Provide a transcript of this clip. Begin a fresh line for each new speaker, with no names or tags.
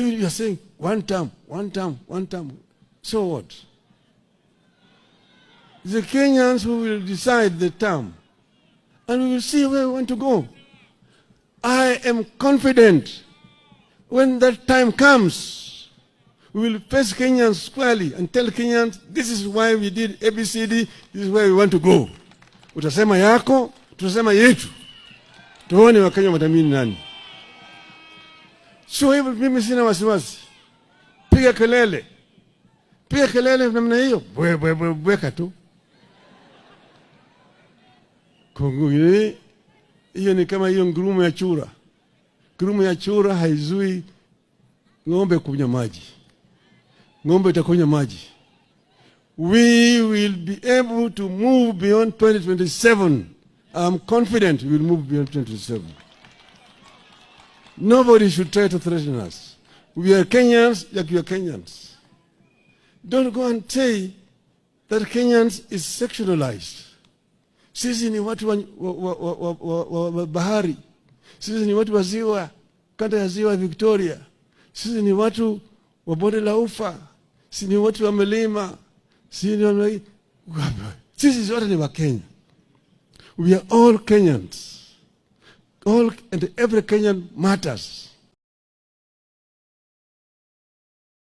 Even you are saying one term. So what? The Kenyans who will decide the term, and we will see where we want to go. I am confident when that time comes, we will face Kenyans squarely and tell Kenyans, this is why we did ABCD, this is where we want to go. Utasema yako, tutasema yetu. Tuone Wakenya watamini nani. So hivyo mimi sina wasiwasi. Piga kelele namna hiyo. Bweka tu. Kunguni, hiyo ni kama hiyo ngurumo ya chura. Ngurumo ya chura haizui ng'ombe kunywa maji. Ng'ombe itakunywa maji. We will be able to move beyond 2027. I'm confident we will move beyond 2027. Nobody should try to threaten us. We are Kenyans like you are Kenyans. Don't go and say that Kenyans is sectionalized. Sisi ni watu wa bahari. Sisi ni watu wa ziwa, kanda ya ziwa Victoria. Sisi ni watu wa bonde la ufa. Sisi ni watu wa milima. Sisi zote ni wa Kenya. We are all Kenyans. All and every Kenyan matters.